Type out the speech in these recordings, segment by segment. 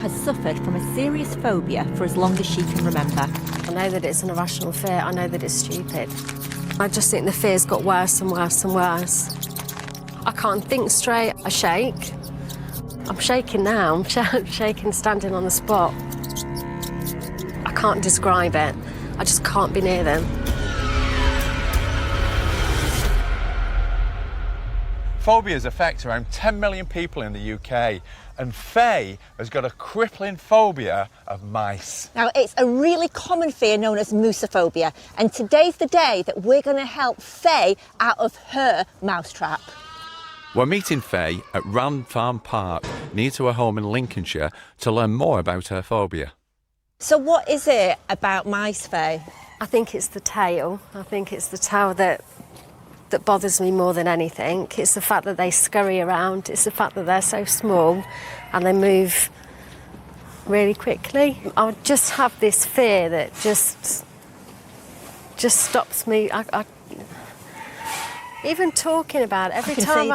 has suffered from a serious phobia for as long as she can remember. I know that it's an irrational fear. I know that it's stupid. I just think the fear's got worse and worse and worse. I can't think straight. I shake. I'm shaking now. I'm shaking standing on the spot. I can't describe it. I just can't be near them. Phobias affect around 10 million people in the UK, and Faye has got a crippling phobia of mice. Now, it's a really common fear known as moosophobia, and today's the day that we're going to help Faye out of her mousetrap. We're meeting Faye at Ram Farm Park, near to her home in Lincolnshire, to learn more about her phobia. So what is it about mice, Faye? I think it's the tail. I think it's the tail that bothers me more than anything. It's the fact that they scurry around. It's the fact that they're so small and they move really quickly. I just have this fear that just stops me. Even talking about it, every time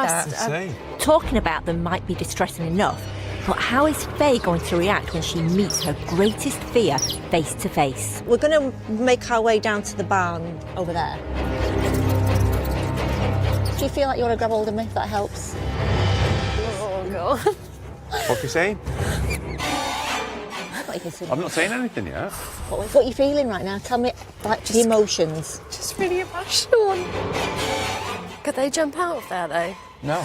Talking about them might be distressing enough, but how is Faye going to react when she meets her greatest fear face to face? We're going to make our way down to the barn over there. Do you feel like you want to grab hold of me, if that helps? Oh, God. What are you saying? What are you saying? I'm not saying anything yet. What are you feeling right now? Tell me, like, the emotions. Just really irrational. Could they jump out of there, though? No.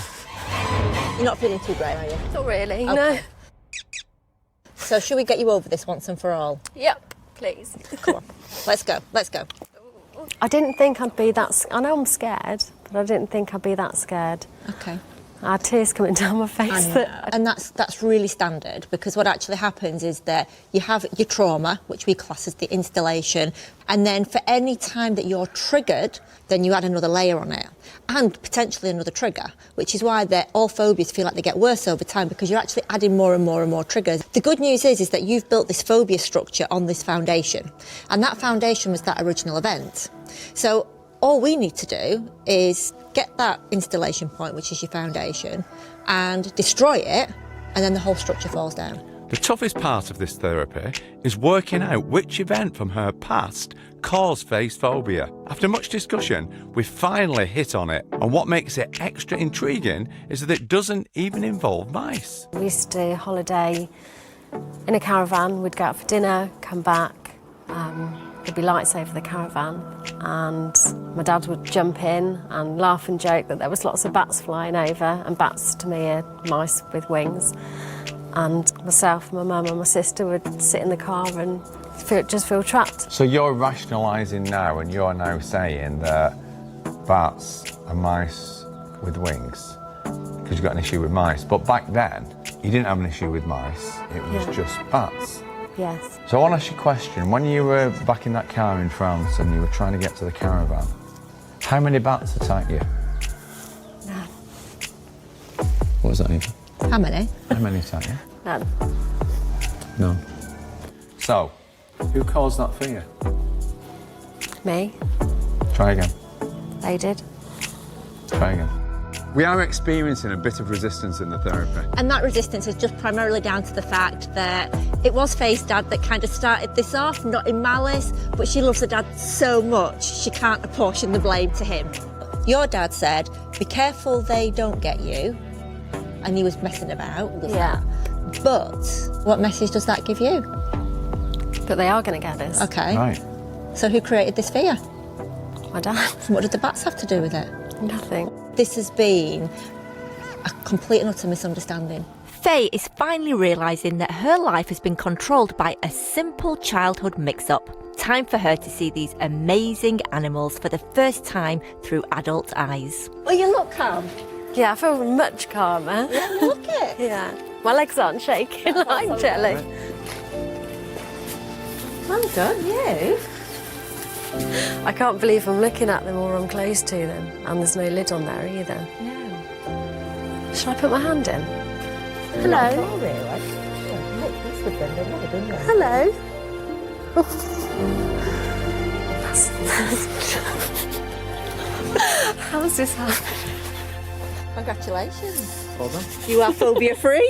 You're not feeling too great, are you? Not really, Okay. no. So should we get you over this once and for all? Yep, please. Come on, let's go, let's go. I didn't think I'd be that... I know I'm scared, but I didn't think I'd be that scared. Okay. I had tears coming down my face. And that's really standard, because what actually happens is that you have your trauma, which we class as the installation, and then for any time that you're triggered, then you add another layer on it, and potentially another trigger, which is why all phobias feel like they get worse over time, because you're actually adding more and more and more triggers. The good news is that you've built this phobia structure on this foundation, and that foundation was that original event. So all we need to do is get that installation point, which is your foundation, and destroy it, and then the whole structure falls down. The toughest part of this therapy is working out which event from her past caused Faye's phobia. After much discussion, we finally hit on it, and what makes it extra intriguing is that it doesn't even involve mice. We used to holiday in a caravan. We'd go out for dinner, come back. There'd be lights over the caravan, and my dad would jump in and laugh and joke that there was lots of bats flying over, and bats to me are mice with wings. And myself, my mum and my sister would sit in the car and just feel trapped. So you're rationalising now, and you're now saying that bats are mice with wings because you've got an issue with mice. But back then, you didn't have an issue with mice, it was just bats. Yes. So I want to ask you a question. When you were back in that car in France and you were trying to get to the caravan, how many bats attacked you? None. What was that, Eva? How many? How many attacked you? None. None. So, who caused that fear? Me. Try again. They did. Try again. We are experiencing a bit of resistance in the therapy. And that resistance is just primarily down to the fact that it was Faye's dad that kind of started this off, not in malice, but she loves her dad so much she can't apportion the blame to him. Your dad said, be careful they don't get you, and he was messing about with that. But what message does that give you? But they are going to get us. Okay. Right. So who created this fear? My dad. And what did the bats have to do with it? Nothing. This has been a complete and utter misunderstanding. Faye is finally realising that her life has been controlled by a simple childhood mix-up. Time for her to see these amazing animals for the first time through adult eyes. Oh, you look calm. Yeah, I feel much calmer. Yeah, look it. Yeah. My legs aren't shaking like jelly. Well done, you. I can't believe I'm looking at them or I'm close to them, and there's no lid on there either. No. Shall I put my hand in? Hello. Oh, really? Yeah, look, that's the thing, they've never done that. Hello. How's this happen? Congratulations. Well done. You are phobia free.